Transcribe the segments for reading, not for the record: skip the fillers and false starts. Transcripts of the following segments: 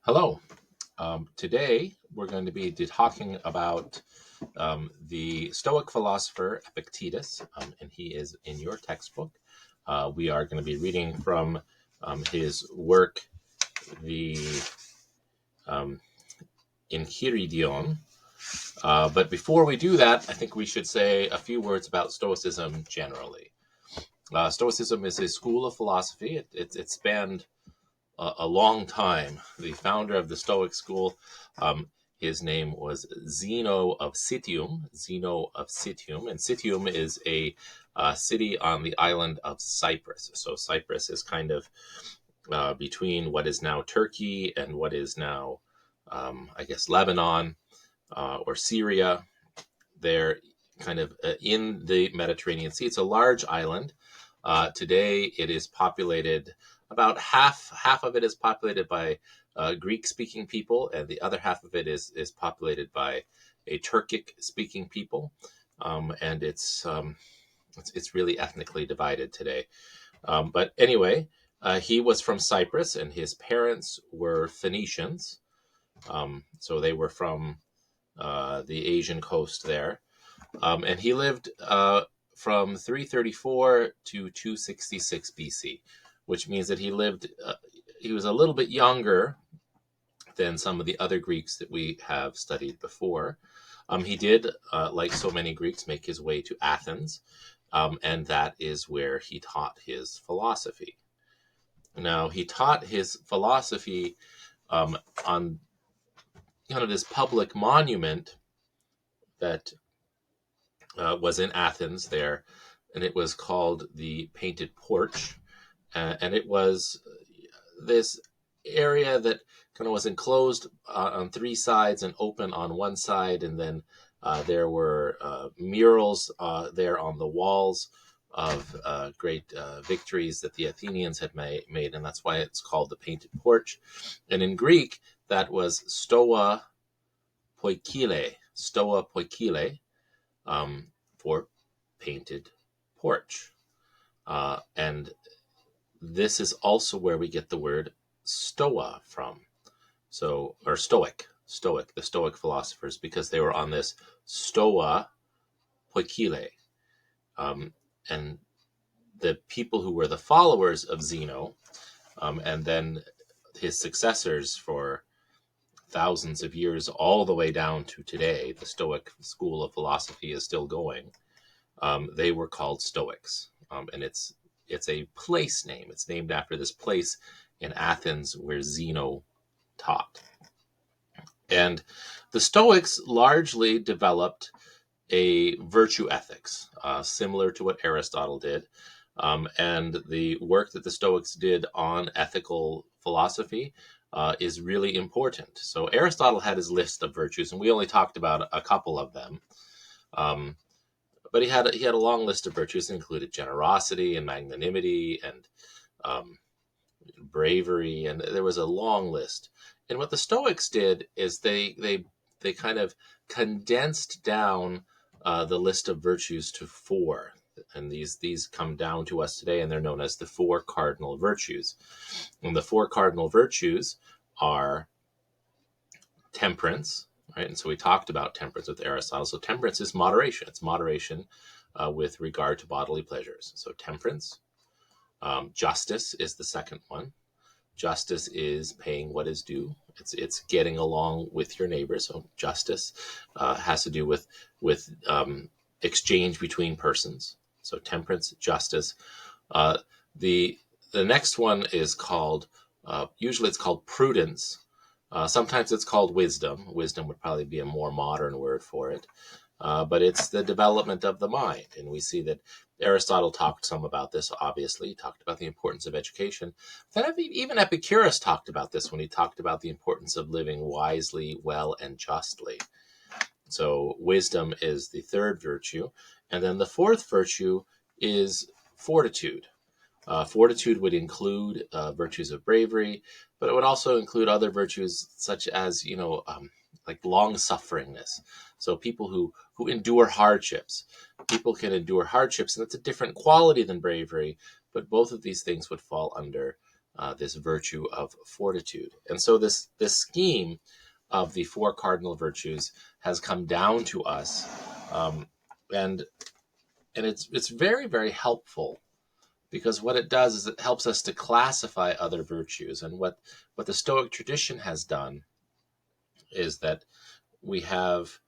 Hello. Today we're going to be talking about the Stoic philosopher Epictetus, and he is in your textbook. We are going to be reading from his work, the um, Enchiridion. But before we do that, I think we should say a few words about Stoicism generally. Stoicism is a school of philosophy. It spanned a long time. The founder of the Stoic school, um, his name was Zeno of Citium. Zeno of Citium, and Citium is a city on the island of Cyprus. So Cyprus is kind of between what is now Turkey and what is now, I guess, Lebanon or Syria. They're kind of in the Mediterranean Sea. It's a large island. Today, it is populated about half of it is populated by Greek-speaking people, and the other half of it is populated by a Turkic-speaking people, and it's really ethnically divided today. But anyway, he was from Cyprus, and his parents were Phoenicians, so they were from the Asian coast there. And he lived from 334 to 266 BC, which means that he was a little bit younger than some of the other Greeks that we have studied before. He did, like so many Greeks, make his way to Athens, and that is where he taught his philosophy. Now, he taught his philosophy on kind of this public monument that was in Athens there, and it was called the Painted Porch, and it was this area that kind of was enclosed on three sides and open on one side, and then there were murals there on the walls of great victories that the Athenians had made, and that's why it's called the Painted Porch. And in Greek, that was stoa poikile, stoa poikile, for painted porch. And this is also where we get the word stoa from. So, or stoic, the Stoic philosophers, because they were on this stoa poikile. And the people who were the followers of Zeno, and then his successors for thousands of years, all the way down to today, the Stoic school of philosophy is still going. They were called Stoics, and it's a place name. It's named after this place in Athens where Zeno taught. And the Stoics largely developed a virtue ethics, similar to what Aristotle did. And the work that the Stoics did on ethical philosophy is really important. So Aristotle had his list of virtues, and we only talked about a couple of them. But he had a long list of virtues that included generosity and magnanimity and um, bravery, and there was a long list. And what the Stoics did is they kind of condensed down the list of virtues to four, and these come down to us today, and they're known as the four cardinal virtues. And the four cardinal virtues are temperance, right? And so we talked about temperance with Aristotle. So temperance is moderation. It's moderation with regard to bodily pleasures. So temperance. Justice is the second one. Justice is paying what is due. It's getting along with your neighbor. So justice has to do with exchange between persons. So temperance, justice. Uh, the the next one is called usually it's called prudence. Sometimes it's called wisdom. Wisdom would probably be a more modern word for it. But it's the development of the mind. And we see that Aristotle talked some about this, obviously. He talked about the importance of education. Then even Epicurus talked about this when he talked about the importance of living wisely, well, and justly. So wisdom is the third virtue. And then the fourth virtue is fortitude. Fortitude would include virtues of bravery, but it would also include other virtues such as, like long sufferingness. So people who endure hardships. People can endure hardships, and that's a different quality than bravery. But both of these things would fall under this virtue of fortitude. And so this scheme of the four cardinal virtues has come down to us, and it's very, very helpful, because what it does is it helps us to classify other virtues. And what the Stoic tradition has done is that we have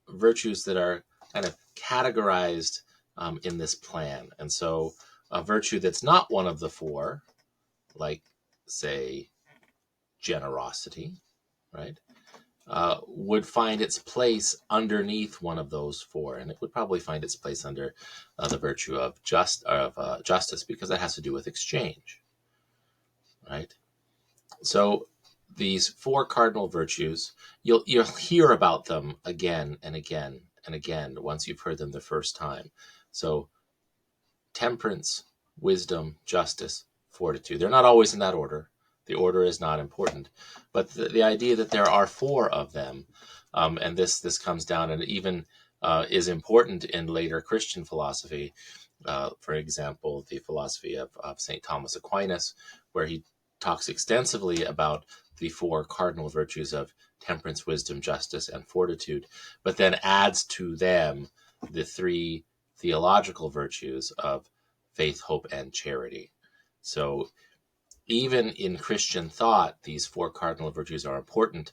virtues that are kind of categorized in this plan. And so a virtue that's not one of the four, like, say, generosity, right, would find its place underneath one of those four, and it would probably find its place under the virtue of justice, because that has to do with exchange, right? So these four cardinal virtues, you'll hear about them again and again and again once you've heard them the first time. So temperance, wisdom, justice, fortitude. They're not always in that order. The order is not important, but the idea that there are four of them, and this comes down and even is important in later Christian philosophy. For example, the philosophy of St. Thomas Aquinas, where he talks extensively about the four cardinal virtues of temperance, wisdom, justice, and fortitude, but then adds to them the three theological virtues of faith, hope, and charity. So even in Christian thought, these four cardinal virtues are important,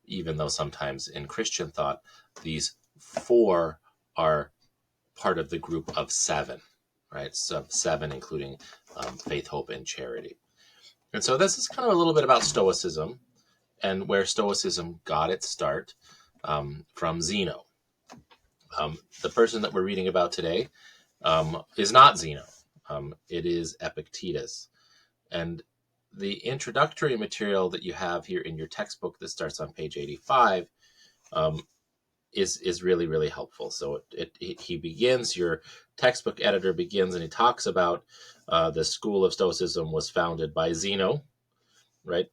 even though sometimes in Christian thought, these four are part of the group of seven, right? So seven, including faith, hope, and charity. And so this is kind of a little bit about Stoicism and where Stoicism got its start, from Zeno. The person that we're reading about today is not Zeno. It is Epictetus. And the introductory material that you have here in your textbook that starts on page 85 is really, really helpful. So he begins, your textbook editor begins, and he talks about the school of Stoicism was founded by Zeno, right?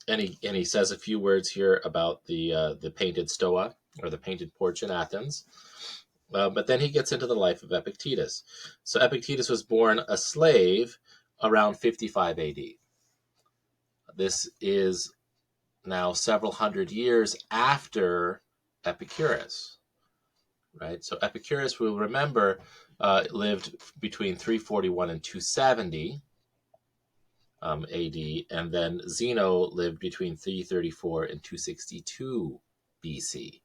And he says a few words here about the painted stoa, or the painted porch in Athens. But then he gets into the life of Epictetus. So Epictetus was born a slave around 55 AD. This is now several hundred years after Epicurus, right? So Epicurus, we'll remember, lived between 341 and 270 AD, and then Zeno lived between 334 and 262 BC.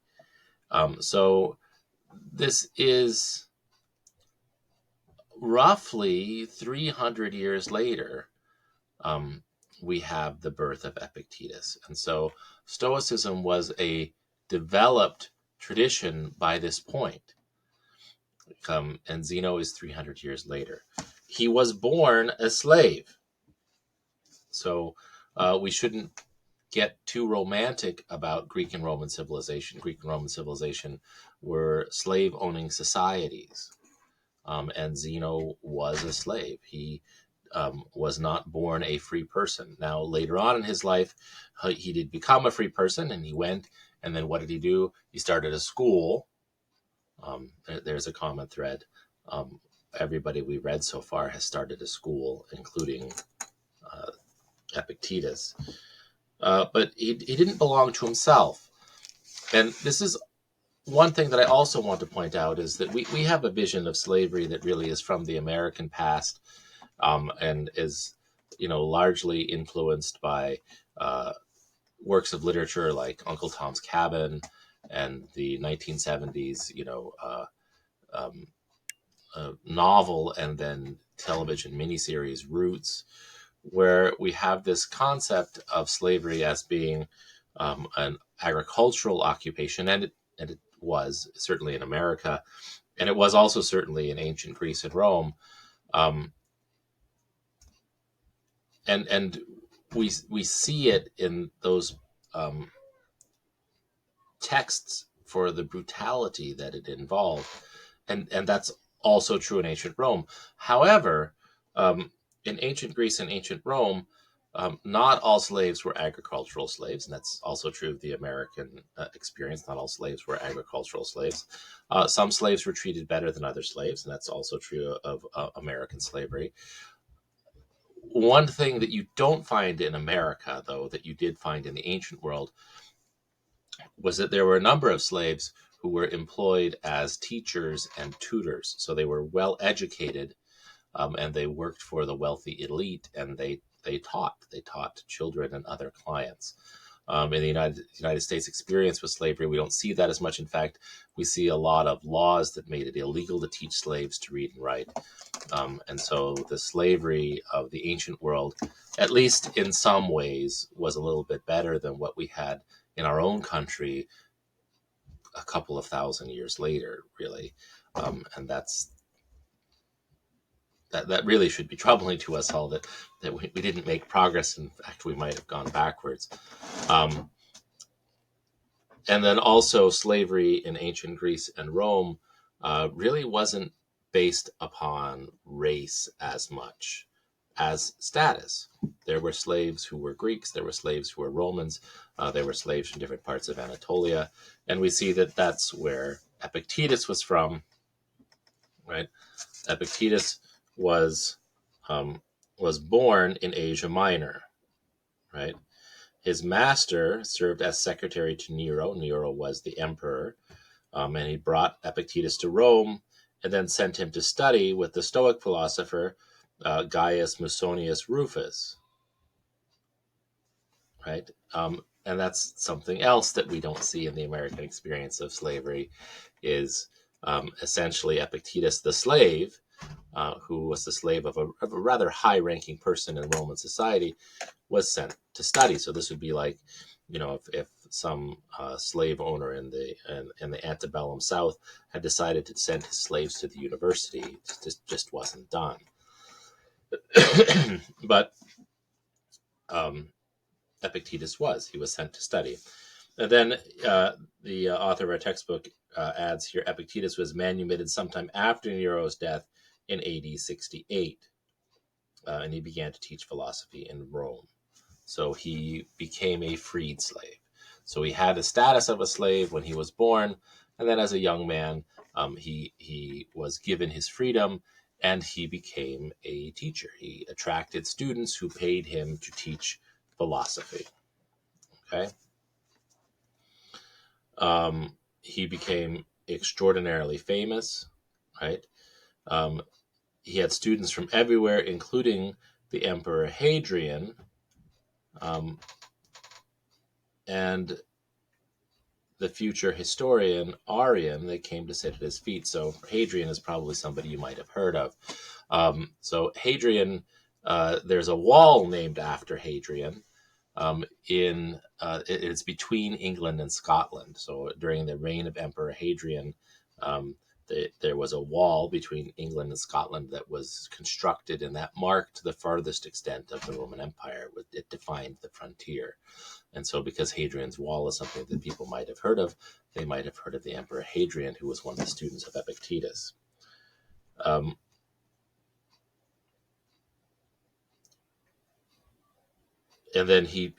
So this is roughly 300 years later. We have the birth of Epictetus. And so Stoicism was a developed tradition by this point. And Zeno is 300 years later. He was born a slave. So we shouldn't get too romantic about Greek and Roman civilization. Greek and Roman civilization were slave-owning societies. And Zeno was a slave. He was not born a free person. Now, later on in his life, he did become a free person, and he went, and then what did he do? He started a school. There's a common thread. Everybody we read so far has started a school, including Epictetus. But he didn't belong to himself. And this is one thing that I also want to point out, is that we have a vision of slavery that really is from the American past, and is, largely influenced by works of literature like Uncle Tom's Cabin and the 1970s, novel and then television miniseries Roots, where we have this concept of slavery as being an agricultural occupation, and it was certainly in America, and it was also certainly in ancient Greece and Rome. And we see it in those texts for the brutality that it involved, and that's also true in ancient Rome. However, in ancient Greece and ancient Rome, not all slaves were agricultural slaves, and that's also true of the American experience. Not all slaves were agricultural slaves. Some slaves were treated better than other slaves, and that's also true of American slavery. One thing that you don't find in America, though, that you did find in the ancient world, was that there were a number of slaves who were employed as teachers and tutors. So they were well educated, and they worked for the wealthy elite, and they taught children and other clients. In the United States experience with slavery, we don't see that as much. In fact, we see a lot of laws that made it illegal to teach slaves to read and write. And so the slavery of the ancient world, at least in some ways, was a little bit better than what we had in our own country a couple of thousand years later, really. And that really should be troubling to us all, that we didn't make progress. In fact, we might have gone backwards. Um, and then also slavery in ancient Greece and Rome really wasn't based upon race as much as status. There were slaves who were Greeks, there were slaves who were Romans, there were slaves from different parts of Anatolia, and we see that that's where Epictetus was from, right? Epictetus was was born in Asia Minor, right? His master served as secretary to Nero. Nero was the emperor, and he brought Epictetus to Rome and then sent him to study with the Stoic philosopher Gaius Musonius Rufus, right? And that's something else that we don't see in the American experience of slavery, is essentially Epictetus, the slave, who was the slave of a rather high-ranking person in Roman society, was sent to study. So this would be like, if some slave owner in the antebellum South had decided to send his slaves to the university. It just wasn't done. But Epictetus he was sent to study. And then the author of our textbook adds here, Epictetus was manumitted sometime after Nero's death in AD 68, and he began to teach philosophy in Rome. So he became a freed slave. So he had the status of a slave when he was born, and then as a young man, he was given his freedom, and he became a teacher. He attracted students who paid him to teach philosophy. Okay. He became extraordinarily famous, right? He had students from everywhere, including the Emperor Hadrian, and the future historian Arrian. They came to sit at his feet. So Hadrian is probably somebody you might have heard of. So Hadrian, there's a wall named after Hadrian. It's between England and Scotland. So during the reign of Emperor Hadrian, there was a wall between England and Scotland that was constructed, and that marked the farthest extent of the Roman Empire. It defined the frontier. And so because Hadrian's Wall is something that people might have heard of, they might have heard of the Emperor Hadrian, who was one of the students of Epictetus. And then he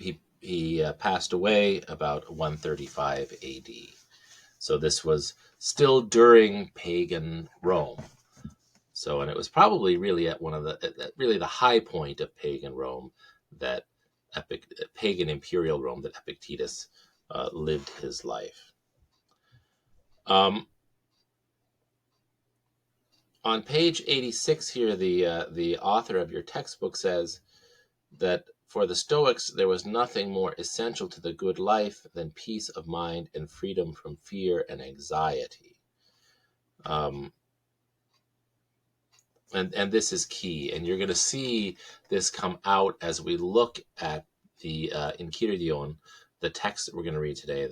passed away about 135 AD. So this was still during pagan Rome. So, and it was probably really at the high point of pagan Rome, that pagan imperial Rome, that Epictetus lived his life. On page 86 here, the author of your textbook says that for the Stoics, there was nothing more essential to the good life than peace of mind and freedom from fear and anxiety. And this is key, and you're going to see this come out as we look at the Enchiridion, the text that we're going to read today,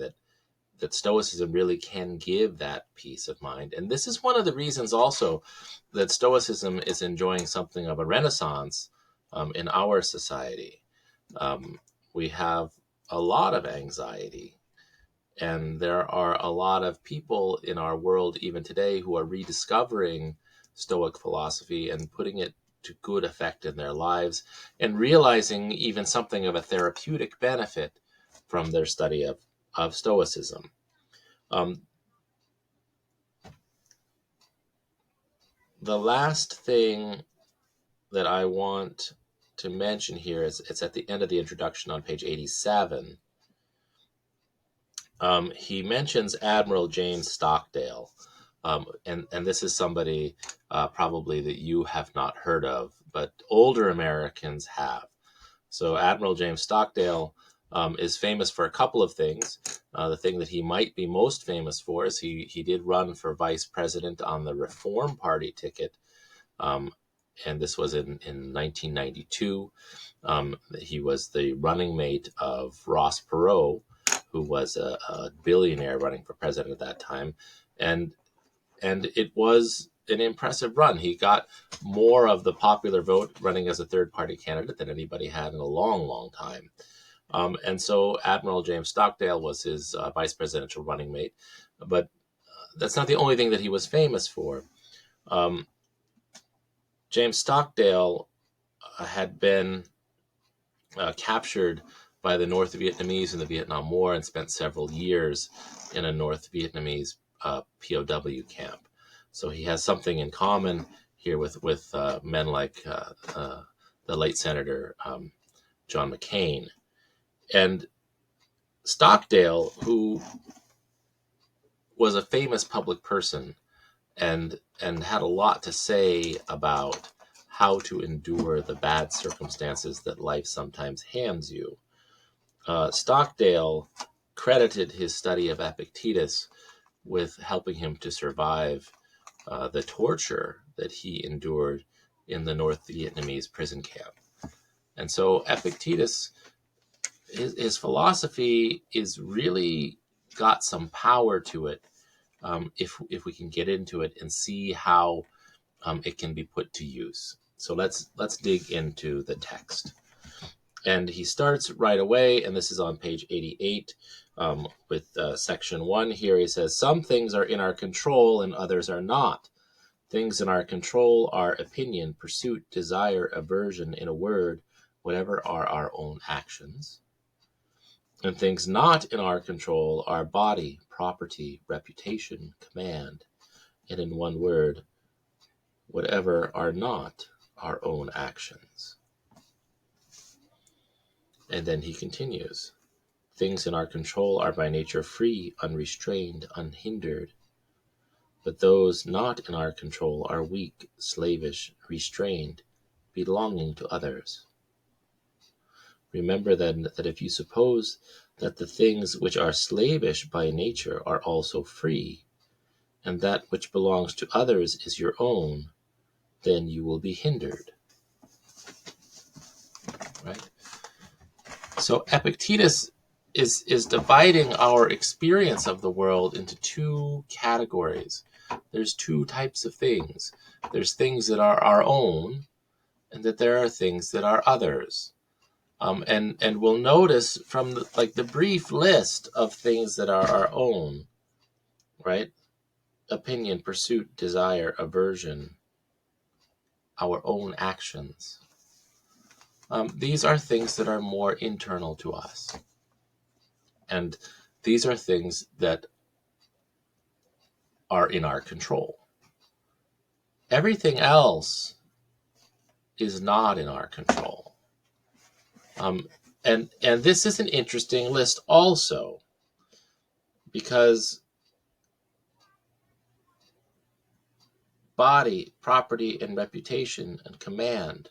that Stoicism really can give that peace of mind. And this is one of the reasons also that Stoicism is enjoying something of a renaissance in our society. We have a lot of anxiety, and there are a lot of people in our world even today who are rediscovering Stoic philosophy and putting it to good effect in their lives, and realizing even something of a therapeutic benefit from their study of Stoicism. The last thing that I want to mention here is it's at the end of the introduction on page 87. He mentions Admiral James Stockdale, and this is somebody probably that you have not heard of, but older Americans have. So Admiral James Stockdale is famous for a couple of things. The thing that he might be most famous for is he did run for vice president on the Reform Party ticket, and this was in 1992. He was the running mate of Ross Perot, who was a billionaire running for president at that time, and it was an impressive run. He got more of the popular vote running as a third-party candidate than anybody had in a long, long time. And so Admiral James Stockdale was his vice presidential running mate, but that's not the only thing that he was famous for. James Stockdale had been captured by the North Vietnamese in the Vietnam War and spent several years in a North Vietnamese POW camp. So he has something in common here with men like the late Senator John McCain. And Stockdale, who was a famous public person and had a lot to say about how to endure the bad circumstances that life sometimes hands you, Stockdale credited his study of Epictetus with helping him to survive the torture that he endured in the North Vietnamese prison camp. And so Epictetus, his philosophy is really got some power to it, if we can get into it and see how it can be put to use. So let's dig into the text. And he starts right away, and this is on page 88 with section 1 here. He says, some things are in our control and others are not. Things in our control are opinion, pursuit, desire, aversion, in a word, whatever are our own actions. And things not in our control are body, property, reputation, command, and in one word, whatever are not our own actions. And then he continues, things in our control are by nature free, unrestrained, unhindered, but those not in our control are weak, slavish, restrained, belonging to others. Remember then that if you suppose that the things which are slavish by nature are also free, and that which belongs to others is your own, then you will be hindered. Right? So Epictetus is dividing our experience of the world into two categories. There's two types of things. There's things that are our own, and that there are things that are others. And we'll notice from the brief list of things that are our own, right? Opinion, pursuit, desire, aversion, our own actions. These are things that are more internal to us. And these are things that are in our control. Everything else is not in our control. And this is an interesting list also, because body, property, and reputation and command,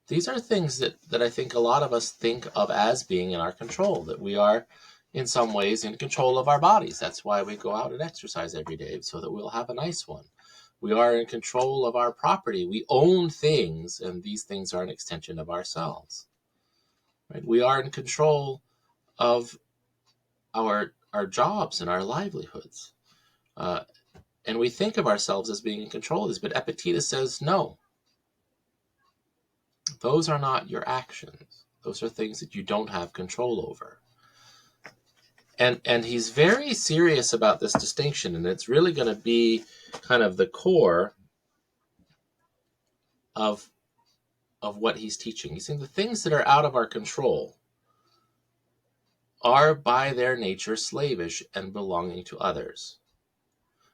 these are things that I think a lot of us think of as being in our control, that we are in some ways in control of our bodies. That's why we go out and exercise every day, so that we'll have a nice one. We are in control of our property. We own things, and these things are an extension of ourselves. Right? We are in control of our jobs and our livelihoods. And we think of ourselves as being in control of this, but Epictetus says, no. Those are not your actions. Those are things that you don't have control over. And he's very serious about this distinction, and it's really going to be kind of the core of what he's teaching. He's saying the things that are out of our control are by their nature slavish and belonging to others,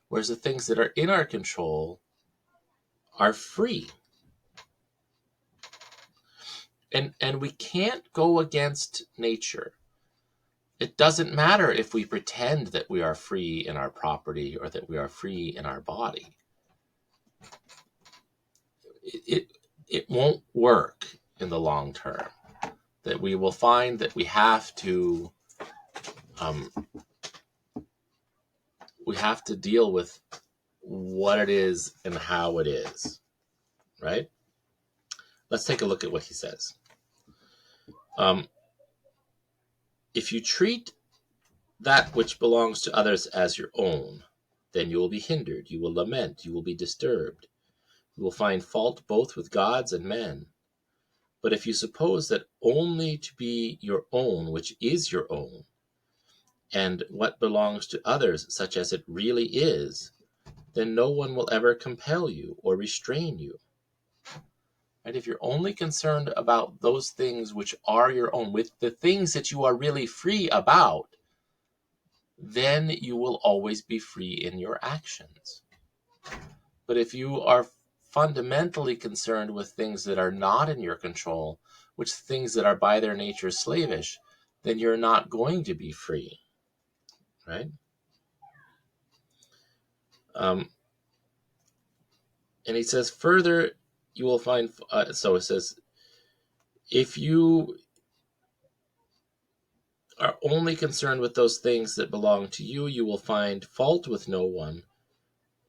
whereas the things that are in our control are free. And we can't go against nature. It doesn't matter if we pretend that we are free in our property or that we are free in our body. It won't work in the long term. That we will find that we have to deal with what it is and how it is, right? Let's take a look at what he says. If you treat that which belongs to others as your own, then you will be hindered, you will lament, you will be disturbed. You will find fault both with gods and men. But if you suppose that only to be your own, which is your own, and what belongs to others such as it really is, then no one will ever compel you or restrain you. And if you're only concerned about those things which are your own, with the things that you are really free about, then you will always be free in your actions. But if you are fundamentally concerned with things that are not in your control, which things that are by their nature slavish, then you're not going to be free, right? And he says further, you will find, so it says, if you are only concerned with those things that belong to you, you will find fault with no one,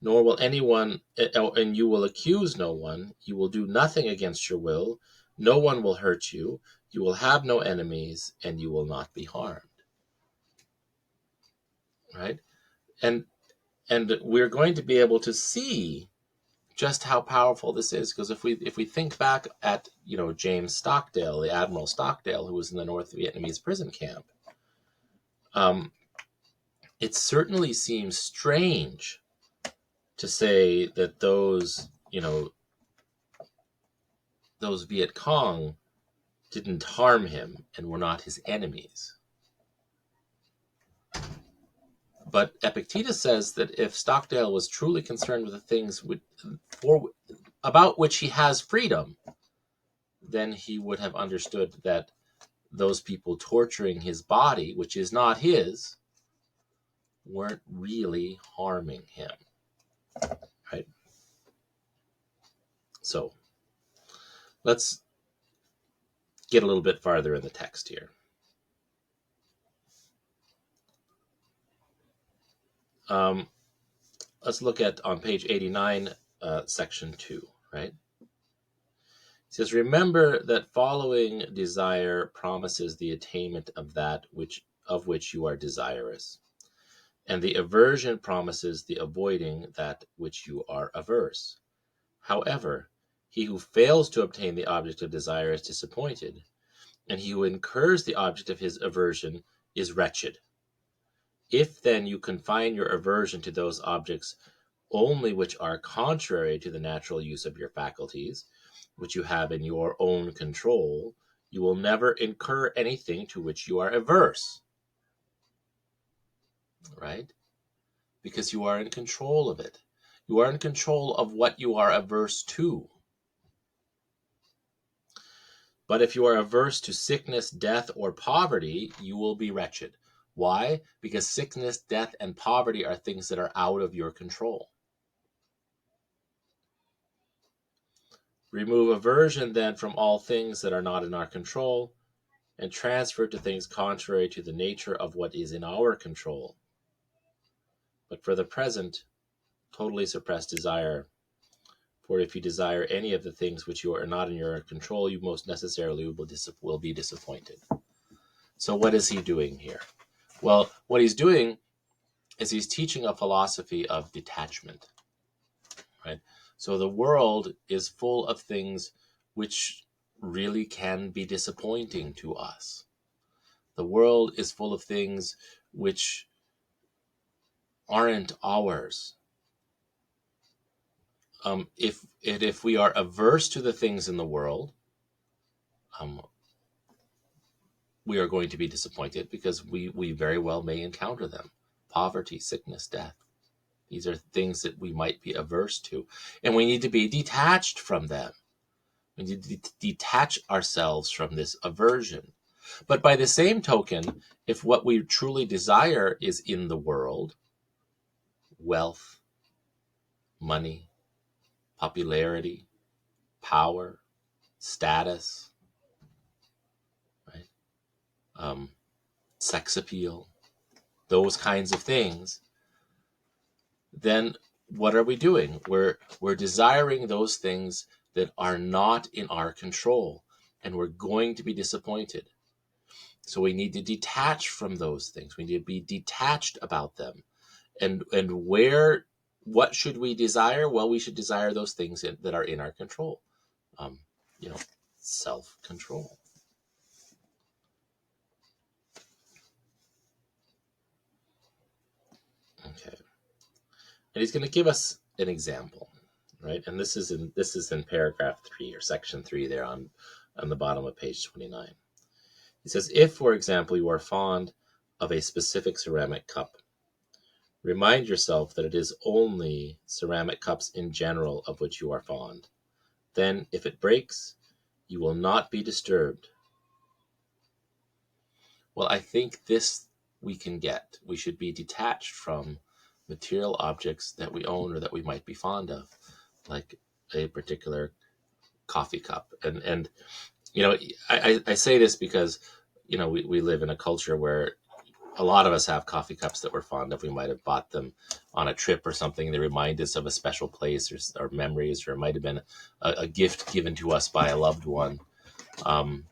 nor will anyone, and you will accuse no one. You will do nothing against your will. No one will hurt you. You will have no enemies, and you will not be harmed. Right? And we're going to be able to see just how powerful this is, because if we think back at James Stockdale, the Admiral Stockdale, who was in the North Vietnamese prison camp, it certainly seems strange to say that those Viet Cong didn't harm him and were not his enemies. But Epictetus says that if Stockdale was truly concerned with the things about which he has freedom, then he would have understood that those people torturing his body, which is not his, weren't really harming him. Right? So let's get a little bit farther in the text here. Let's look at on page 89, section 2, right? It says, remember that following desire promises the attainment of that of which you are desirous, and the aversion promises the avoiding that which you are averse. However, he who fails to obtain the object of desire is disappointed, and he who incurs the object of his aversion is wretched. If then you confine your aversion to those objects only which are contrary to the natural use of your faculties, which you have in your own control, you will never incur anything to which you are averse. Right? Because you are in control of it. You are in control of what you are averse to. But if you are averse to sickness, death, or poverty, you will be wretched. Why? Because sickness, death, and poverty are things that are out of your control. Remove aversion then from all things that are not in our control, and transfer to things contrary to the nature of what is in our control. But for the present, totally suppress desire. For if you desire any of the things which you are not in your control, you most necessarily will be disappointed. So what is he doing here? Well, what he's doing is he's teaching a philosophy of detachment. Right? So the world is full of things which really can be disappointing to us. The world is full of things which aren't ours. If we are averse to the things in the world, we are going to be disappointed because we very well may encounter them. Poverty, sickness, death. These are things that we might be averse to, and we need to be detached from them. We need to detach ourselves from this aversion. But by the same token, if what we truly desire is in the world, wealth, money, popularity, power, status, right? Sex appeal, those kinds of things, then what are we doing? We're desiring those things that are not in our control, and we're going to be disappointed. So we need to detach from those things. We need to be detached about them. And what should we desire? Well, we should desire those things that are in our control. Um, you know, self-control. Okay. And he's going to give us an example, right? And this is in paragraph 3 or section 3 there on the bottom of page 29. He says, if, for example, you are fond of a specific ceramic cup, remind yourself that it is only ceramic cups in general of which you are fond. Then, if it breaks, you will not be disturbed. Well, I think this we can get. We should be detached from material objects that we own or that we might be fond of, like a particular coffee cup. And you know, I say this because, you know, we live in a culture where a lot of us have coffee cups that we're fond of. We might have bought them on a trip or something. They remind us of a special place or memories, or it might have been a gift given to us by a loved one. Um,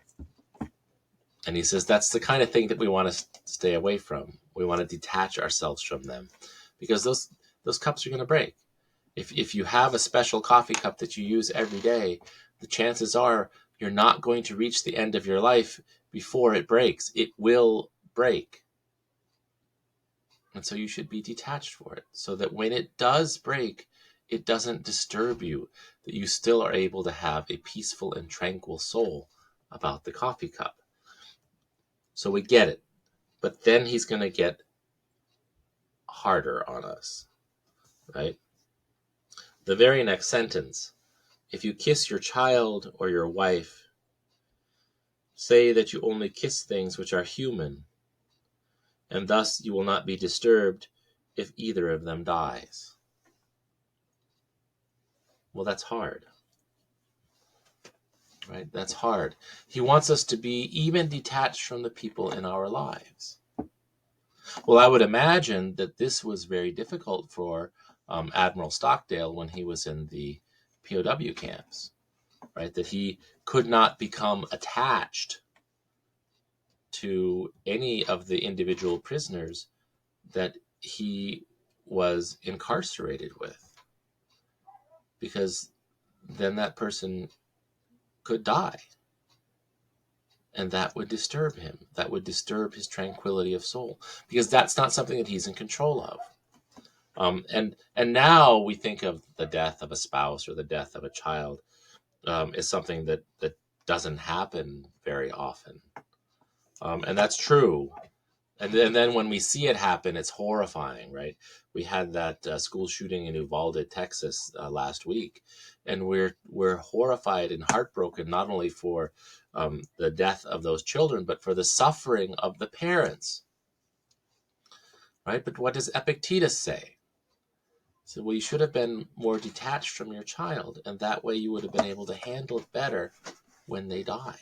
and he says that's the kind of thing that we want to stay away from. We want to detach ourselves from them, because those cups are going to break. If you have a special coffee cup that you use every day, the chances are you're not going to reach the end of your life before it breaks. It will break. And so you should be detached for it, so that when it does break, it doesn't disturb you, that you still are able to have a peaceful and tranquil soul about the coffee cup. So we get it. But then he's going to get harder on us, right? The very next sentence, if you kiss your child or your wife, say that you only kiss things which are human, and thus you will not be disturbed if either of them dies. Well, that's hard, right? That's hard. He wants us to be even detached from the people in our lives. Well, I would imagine that this was very difficult for Admiral Stockdale when he was in the POW camps, right? That he could not become attached to any of the individual prisoners that he was incarcerated with, because then that person could die, and that would disturb him. That would disturb his tranquility of soul, because that's not something that he's in control of. And now we think of the death of a spouse or the death of a child as something that doesn't happen very often, and that's true. And then when we see it happen, it's horrifying, right? We had that school shooting in Uvalde, Texas, last week, and we're horrified and heartbroken not only for the death of those children, but for the suffering of the parents, right? But what does Epictetus say? He said, well, you should have been more detached from your child, and that way you would have been able to handle it better when they died.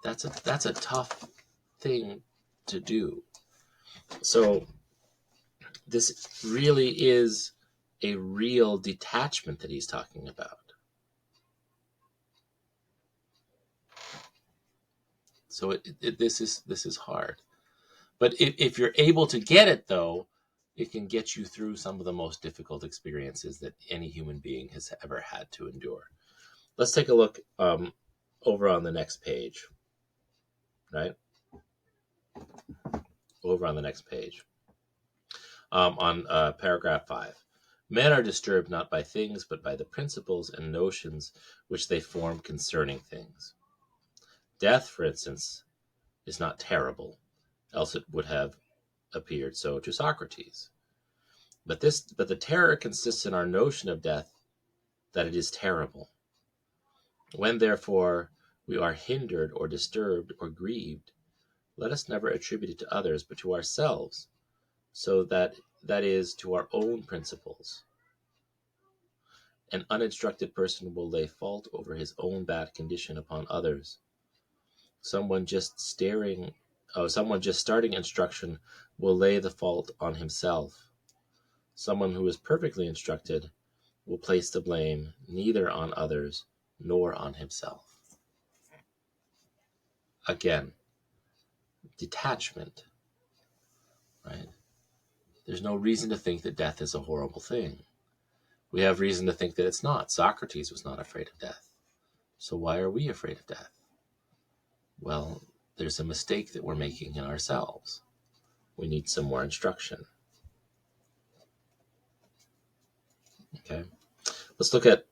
That's a tough thing to do. So this really is a real detachment that he's talking about. So this is hard. But if you're able to get it, though, it can get you through some of the most difficult experiences that any human being has ever had to endure. Let's take a look over on the next page, right? Over on the next page, on paragraph 5. Men are disturbed not by things, but by the principles and notions which they form concerning things. Death, for instance, is not terrible, else it would have appeared so to Socrates. But the terror consists in our notion of death that it is terrible. When, therefore, we are hindered or disturbed or grieved, let us never attribute it to others, but to ourselves, so that is to our own principles. An uninstructed person will lay fault over his own bad condition upon others. Someone just starting instruction will lay the fault on himself. Someone who is perfectly instructed will place the blame neither on others nor on himself. Again, detachment, right? There's no reason to think that death is a horrible thing. We have reason to think that it's not. Socrates was not afraid of death. So why are we afraid of death? Well, there's a mistake that we're making in ourselves. We need some more instruction. Okay, let's look at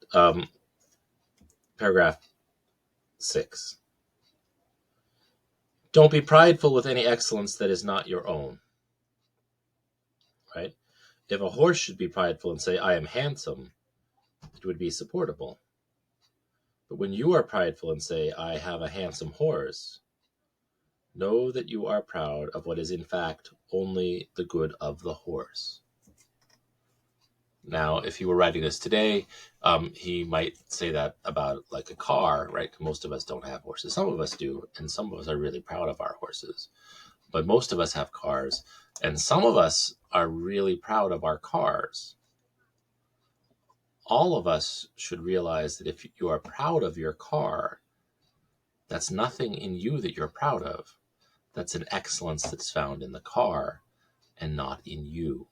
paragraph 6. Don't be prideful with any excellence that is not your own. Right? If a horse should be prideful and say, I am handsome, it would be supportable. But when you are prideful and say, I have a handsome horse, know that you are proud of what is in fact only the good of the horse. Now, if he were writing this today, he might say that about like a car, right? Most of us don't have horses. Some of us do, and some of us are really proud of our horses. But most of us have cars, and some of us are really proud of our cars. All of us should realize that if you are proud of your car, that's nothing in you that you're proud of. That's an excellence that's found in the car and not in you.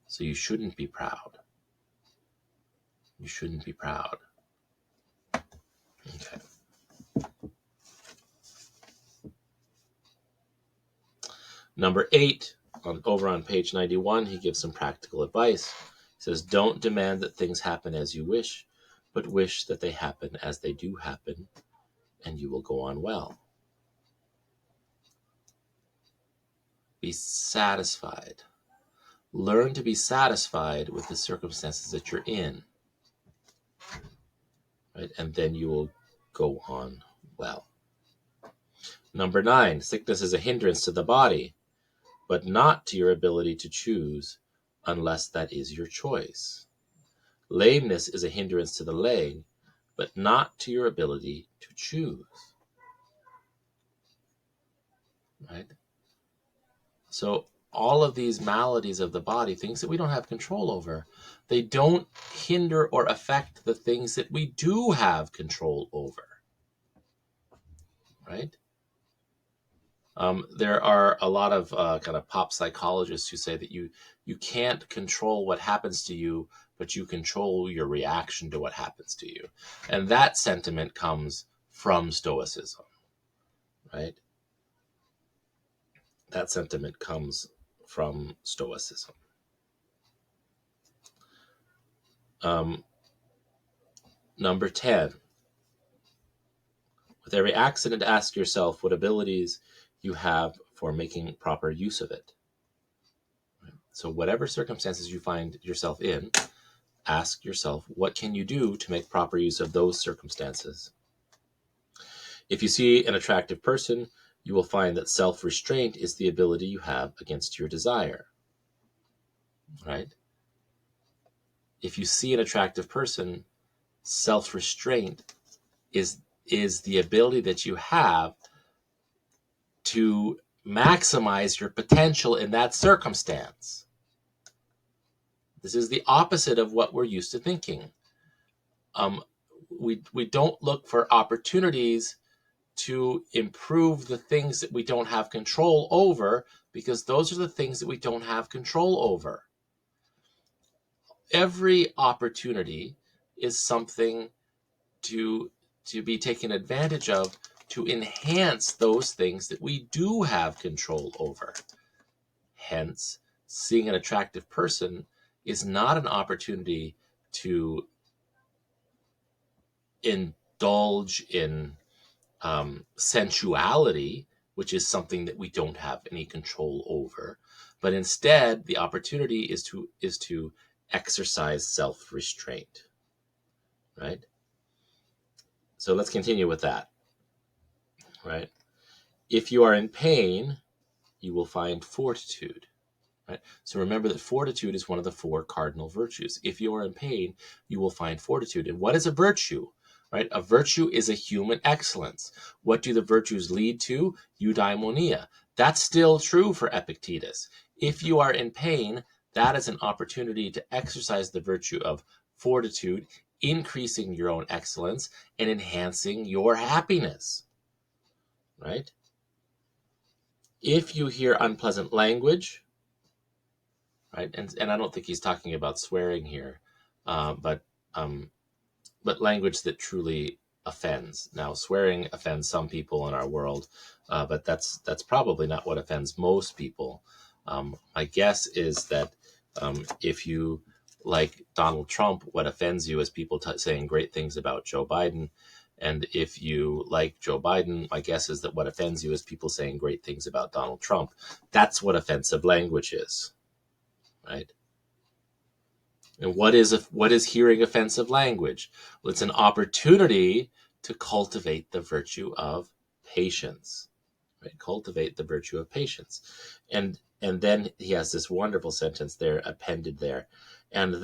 So you shouldn't be proud. You shouldn't be proud. Okay. Number 8, over on page 91, he gives some practical advice. He says, don't demand that things happen as you wish, but wish that they happen as they do happen, and you will go on well. Be satisfied. Learn to be satisfied with the circumstances that you're in. Right? And then you will go on well. Number 9, sickness is a hindrance to the body, but not to your ability to choose unless that is your choice. Lameness is a hindrance to the leg, but not to your ability to choose. Right? So all of these maladies of the body, things that we don't have control over, they don't hinder or affect the things that we do have control over. Right? There are a lot of kind of pop psychologists who say that you can't control what happens to you, but you control your reaction to what happens to you. And that sentiment comes from Stoicism, right? That sentiment comes from Stoicism. Number 10, with every accident, ask yourself what abilities you have for making proper use of it. So whatever circumstances you find yourself in, ask yourself, what can you do to make proper use of those circumstances? If you see an attractive person, you will find that self-restraint is the ability you have against your desire. Right? If you see an attractive person, self-restraint is the ability that you have to maximize your potential in that circumstance. This is the opposite of what we're used to thinking. We don't look for opportunities to improve the things that we don't have control over, because those are the things that we don't have control over. Every opportunity is something to be taken advantage of to enhance those things that we do have control over. Hence, seeing an attractive person is not an opportunity to indulge in sensuality, which is something that we don't have any control over, but instead the opportunity is to exercise self-restraint. right? So let's continue with that, right? If you are in pain, you will find fortitude, right? So remember that fortitude is one of the four cardinal virtues. If you are in pain, you will find fortitude. And what is a virtue, right? A virtue is a human excellence. What do the virtues lead to? Eudaimonia. That's still true for Epictetus. If you are in pain, that is an opportunity to exercise the virtue of fortitude, increasing your own excellence and enhancing your happiness, right? If you hear unpleasant language, right, and I don't think he's talking about swearing here, uh, but um, but language that truly offends. Now, swearing offends some people in our world, but that's probably not what offends most people. My guess is that if you like Donald Trump, what offends you is people saying great things about Joe Biden. And if you like Joe Biden, my guess is that what offends you is people saying great things about Donald Trump. That's what offensive language is, right? And what is hearing offensive language? Well, it's an opportunity to cultivate the virtue of patience, right? Cultivate the virtue of patience. And then he has this wonderful sentence there appended there. And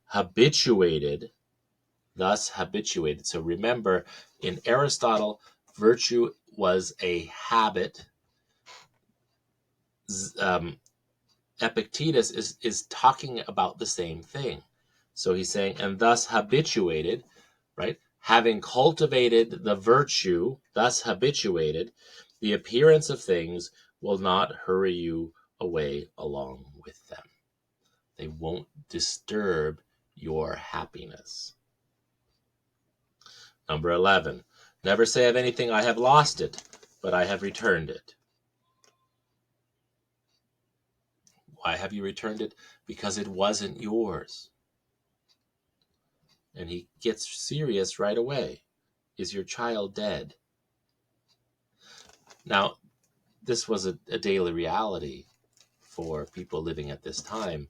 habituated, thus habituated. So remember, in Aristotle, virtue was a habit. Epictetus is talking about the same thing. So he's saying, and thus habituated, right? Having cultivated the virtue, thus habituated, the appearance of things will not hurry you away along with them. They won't disturb your happiness. Number 11, never say of anything, I have lost it, but I have returned it. Why have you returned it? Because it wasn't yours. And he gets serious right away. Is your child dead? Now, this was a daily reality for people living at this time.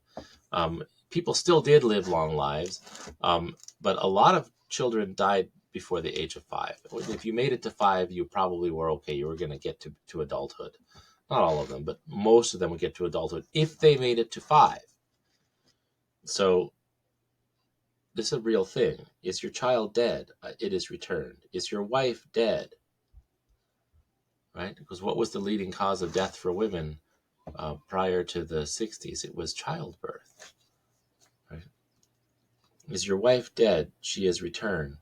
People still did live long lives, but a lot of children died before the age of 5. If you made it to 5, you probably were okay. You were going to get to adulthood. Not all of them, but most of them would get to adulthood if they made it to 5. So this is a real thing. Is your child dead? It is returned. Is your wife dead? Right? Because what was the leading cause of death for women prior to the 60s? It was childbirth. Right? Is your wife dead? She is returned.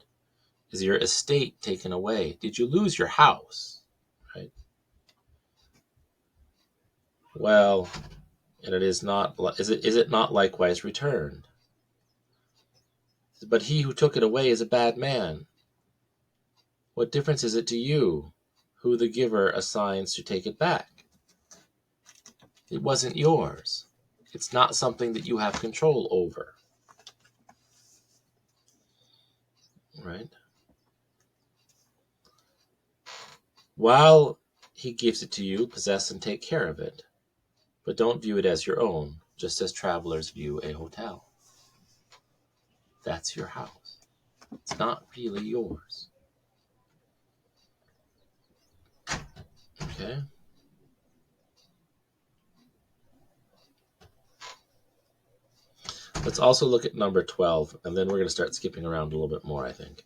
Is your estate taken away? Did you lose your house? Right? Well, and it is not. Is it not likewise returned? But he who took it away is a bad man. What difference is it to you who the giver assigns to take it back? It wasn't yours. It's not something that you have control over. Right? While he gives it to you, possess and take care of it. But don't view it as your own, just as travelers view a hotel. That's your house. It's not really yours. Okay? Let's also look at number 12, and then we're going to start skipping around a little bit more, I think.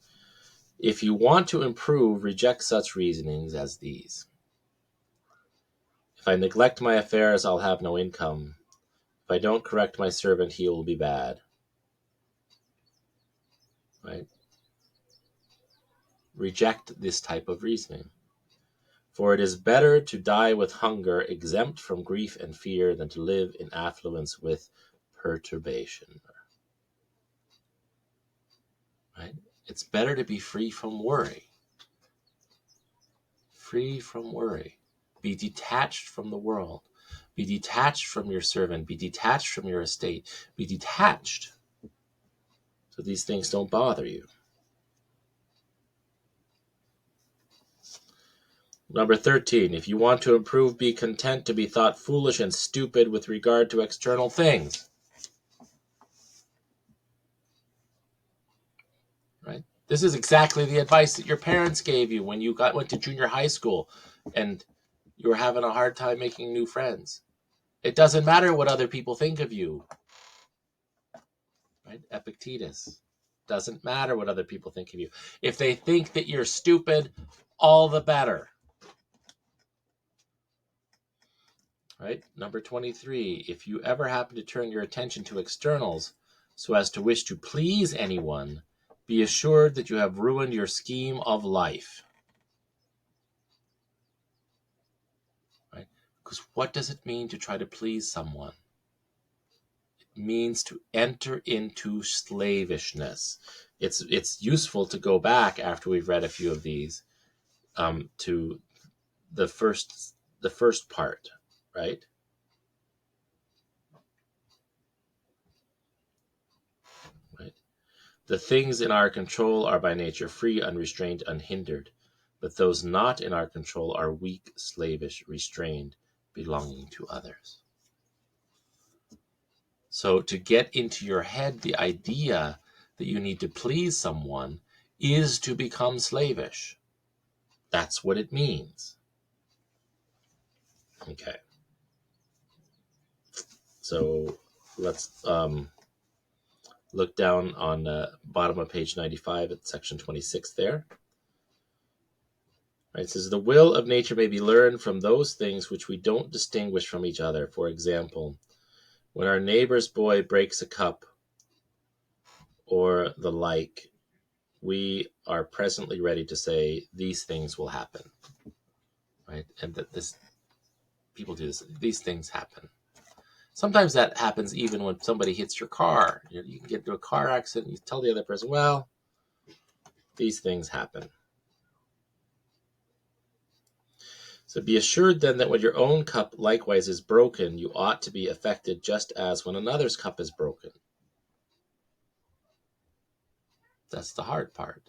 If you want to improve, reject such reasonings as these. If I neglect my affairs, I'll have no income. If I don't correct my servant, he will be bad. Right? Reject this type of reasoning. For it is better to die with hunger, exempt from grief and fear, than to live in affluence with perturbation. Right? It's better to be free from worry. Free from worry. Be detached from the world. Be detached from your servant. Be detached from your estate. Be detached so these things don't bother you. Number 13, if you want to improve, be content to be thought foolish and stupid with regard to external things. This is exactly the advice that your parents gave you when you went to junior high school and you were having a hard time making new friends. It doesn't matter what other people think of you. Right? Epictetus. Doesn't matter what other people think of you. If they think that you're stupid, all the better. Right? Number 23, if you ever happen to turn your attention to externals so as to wish to please anyone, be assured that you have ruined your scheme of life. Right? Because what does it mean to try to please someone? It means to enter into slavishness. It's useful to go back after we've read a few of these to the first part, right? Right. The things in our control are by nature free, unrestrained, unhindered, but those not in our control are weak, slavish, restrained, belonging to others. So to get into your head the idea that you need to please someone is to become slavish. That's what it means. Okay. So let's look down on the bottom of page 95 at section 26 there. Right, it says, the will of nature may be learned from those things which we don't distinguish from each other. For example, when our neighbor's boy breaks a cup or the like, we are presently ready to say, these things will happen. Right? And that people do this. These things happen. Sometimes that happens even when somebody hits your car. You can get into a car accident, you tell the other person, well, these things happen. So be assured then that when your own cup likewise is broken, you ought to be affected just as when another's cup is broken. That's the hard part.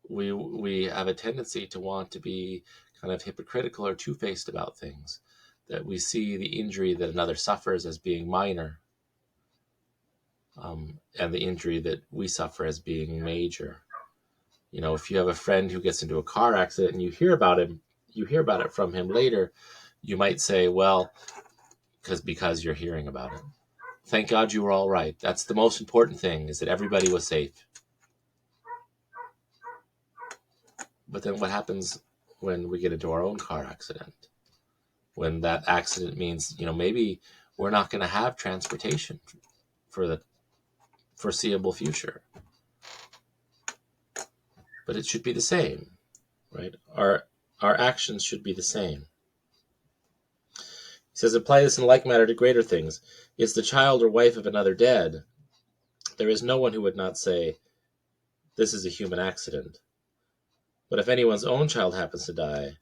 We have a tendency to want to be kind of hypocritical or two-faced about things, that we see the injury that another suffers as being minor, and the injury that we suffer as being major. You know, if you have a friend who gets into a car accident and you hear about it from him later, you might say, well, because you're hearing about it. Thank God you were all right. That's the most important thing, is that everybody was safe. But then what happens when we get into our own car accident? When that accident means, maybe we're not going to have transportation for the foreseeable future. But it should be the same, right? Our actions should be the same. He says, apply this in like manner to greater things. Is the child or wife of another dead? There is no one who would not say, this is a human accident. But if anyone's own child happens to die,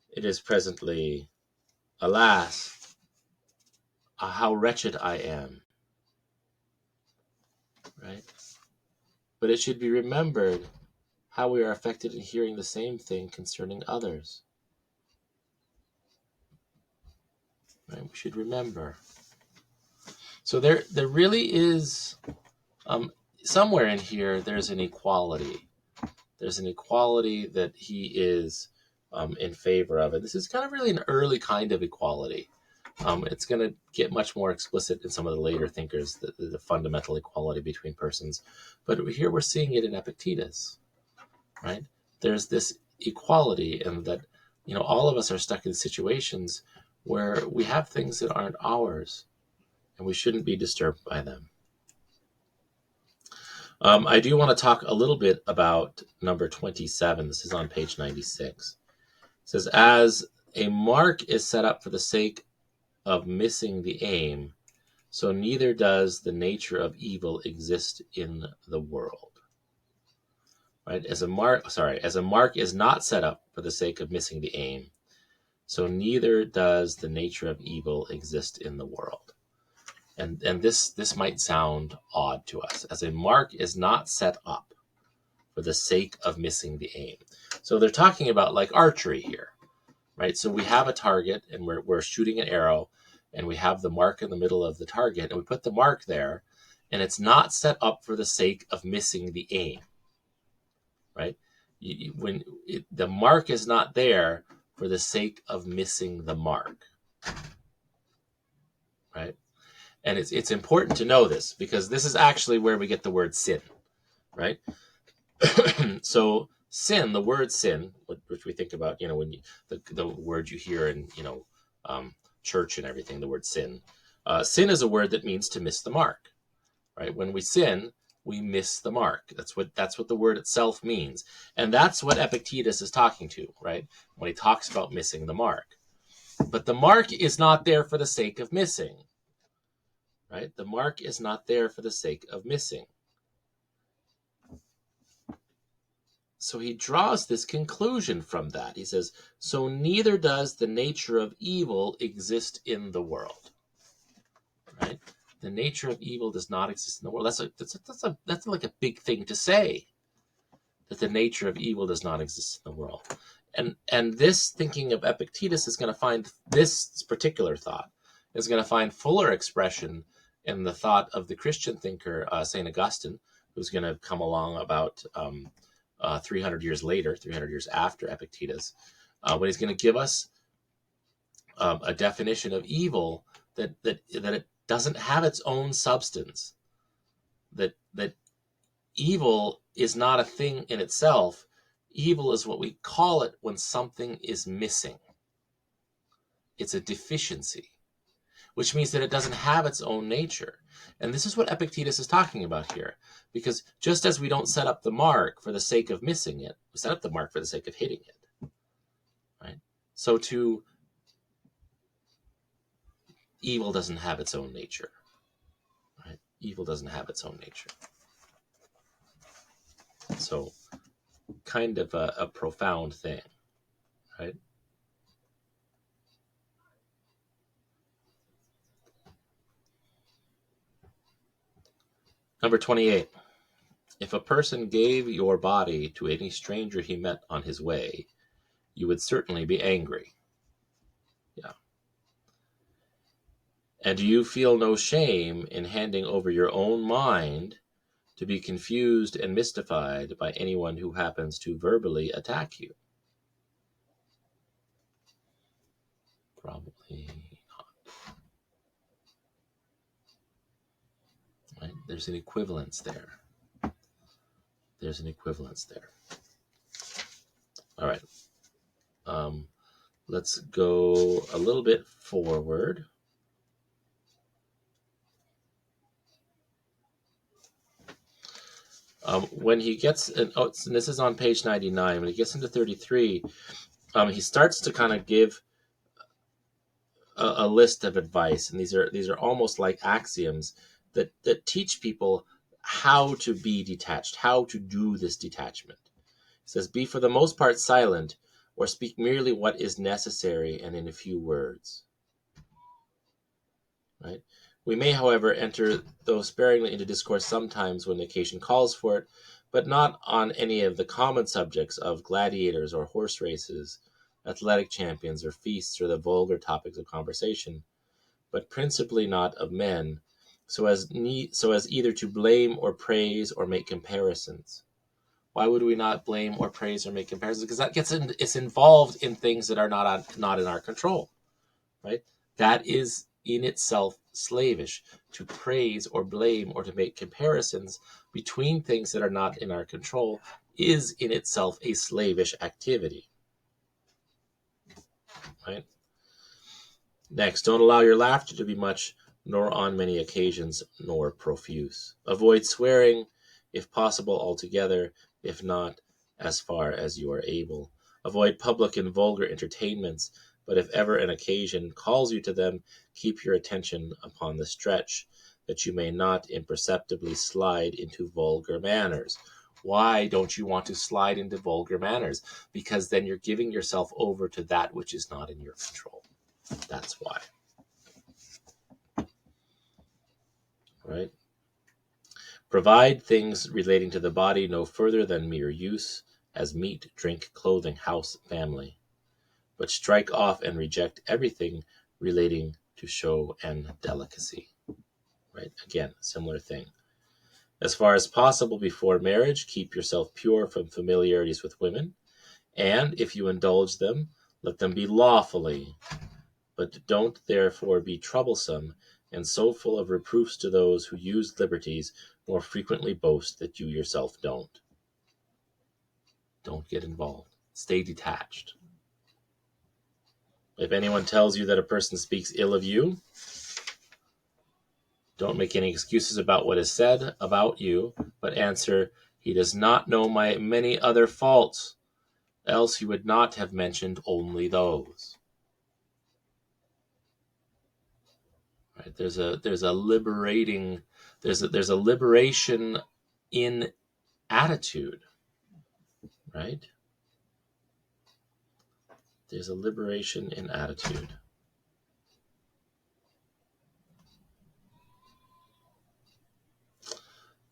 it is presently, alas, how wretched I am. Right? But it should be remembered how we are affected in hearing the same thing concerning others. Right? We should remember. So there really is, somewhere in here, there's an equality. There's an equality that he is in favor of. And this is kind of really an early kind of equality. It's going to get much more explicit in some of the later thinkers, the fundamental equality between persons. But here we're seeing it in Epictetus, right? There's this equality, and that, all of us are stuck in situations where we have things that aren't ours, and we shouldn't be disturbed by them. I do want to talk a little bit about number 27. This is on page 96. It says, as a mark is set up for the sake of missing the aim, so neither does the nature of evil exist in the world. Right? As a mark is not set up for the sake of missing the aim, so neither does the nature of evil exist in the world. And this might sound odd to us, as a mark is not set up for the sake of missing the aim. So they're talking about like archery here, right? So we have a target and we're shooting an arrow, and we have the mark in the middle of the target, and we put the mark there, and it's not set up for the sake of missing the aim. right? The mark is not there for the sake of missing the mark, right? And it's important to know this, because this is actually where we get the word sin, right? So sin, the word sin, which we think about, when the word you hear in, church and everything, the word sin. Sin is a word that means to miss the mark, right? When we sin, we miss the mark. That's what the word itself means. And that's what Epictetus is talking to, right? When he talks about missing the mark. But the mark is not there for the sake of missing, right? The mark is not there for the sake of missing. So he draws this conclusion from that. He says, so neither does the nature of evil exist in the world, right? The nature of evil does not exist in the world. That's like a big thing to say, that the nature of evil does not exist in the world. And this thinking of Epictetus is going to find, this particular thought is going to find fuller expression in the thought of the Christian thinker, St. Augustine, who's going to come along about 300 years later, 300 years after Epictetus, when he's going to give us a definition of evil that it doesn't have its own substance, that evil is not a thing in itself. Evil is what we call it when something is missing. It's a deficiency, which means that it doesn't have its own nature. And this is what Epictetus is talking about here, because just as we don't set up the mark for the sake of missing it, we set up the mark for the sake of hitting it, right? So evil doesn't have its own nature, right? Evil doesn't have its own nature. So kind of a profound thing, right? Number 28. If a person gave your body to any stranger he met on his way, you would certainly be angry. Yeah. And do you feel no shame in handing over your own mind to be confused and mystified by anyone who happens to verbally attack you? Probably not. Right? There's an equivalence there. There's an equivalence there. All right. Let's go a little bit forward. When he gets, and this is on page 99, when he gets into 33, he starts to kind of give a list of advice, and these are almost like axioms that teach people how to be detached, how to do this detachment. It says, be for the most part silent, or speak merely what is necessary and in a few words. Right? We may, however, enter, though sparingly, into discourse sometimes when the occasion calls for it, but not on any of the common subjects of gladiators or horse races, athletic champions or feasts, or the vulgar topics of conversation, but principally not of men, so as either to blame or praise or make comparisons. Why would we not blame or praise or make comparisons? Because that it's involved in things that are not in our control, right? That is in itself slavish. To praise or blame or to make comparisons between things that are not in our control is in itself a slavish activity, right? Next, don't allow your laughter to be much, nor on many occasions, nor profuse. Avoid swearing, if possible altogether, if not, as far as you are able. Avoid public and vulgar entertainments, but if ever an occasion calls you to them, keep your attention upon the stretch, that you may not imperceptibly slide into vulgar manners. Why don't you want to slide into vulgar manners? Because then you're giving yourself over to that which is not in your control. That's why. Right? Provide things relating to the body no further than mere use, as meat, drink, clothing, house, family. But strike off and reject everything relating to show and delicacy. Right? Again, similar thing. As far as possible before marriage, keep yourself pure from familiarities with women, and if you indulge them, let them be lawfully, but don't therefore be troublesome and so full of reproofs to those who use liberties, more frequently boast that you yourself don't. Don't get involved. Stay detached. If anyone tells you that a person speaks ill of you, don't make any excuses about what is said about you, but answer, he does not know my many other faults, else he would not have mentioned only those. Right? There's a liberation in attitude, right? There's a liberation in attitude.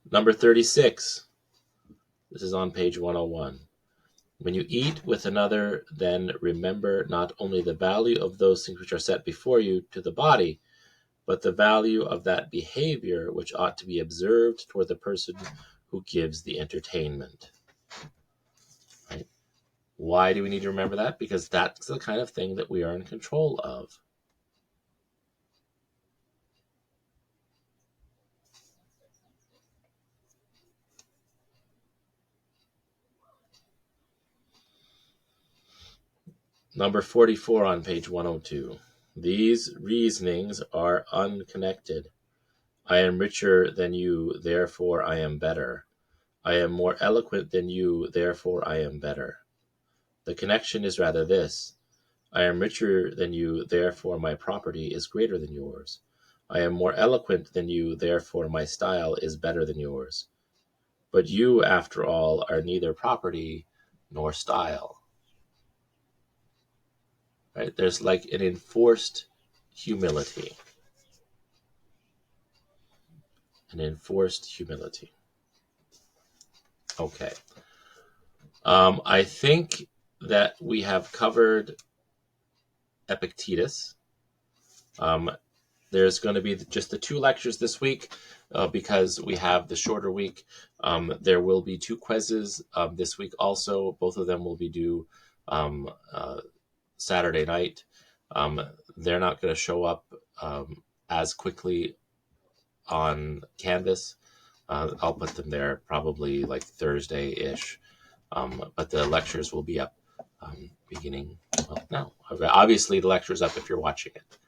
Number 36. This is on page 101. When you eat with another, then remember not only the value of those things which are set before you to the body, but the value of that behavior which ought to be observed toward the person who gives the entertainment. Right? Why do we need to remember that? Because that's the kind of thing that we are in control of. Number 44 on page 102. These reasonings are unconnected. I am richer than you, therefore I am better. I am more eloquent than you, therefore I am better. The connection is rather this. I am richer than you, therefore my property is greater than yours. I am more eloquent than you, therefore my style is better than yours. But you, after all, are neither property nor style. Right? There's like an enforced humility. An enforced humility. Okay. I think that we have covered Epictetus. There's going to be just the 2 lectures this week because we have the shorter week. There will be 2 quizzes this week also. Both of them will be due Saturday night. They're not going to show up as quickly on Canvas. I'll put them there probably like Thursday-ish. But the lectures will be up beginning, well, now. Obviously, the lecture's up if you're watching it.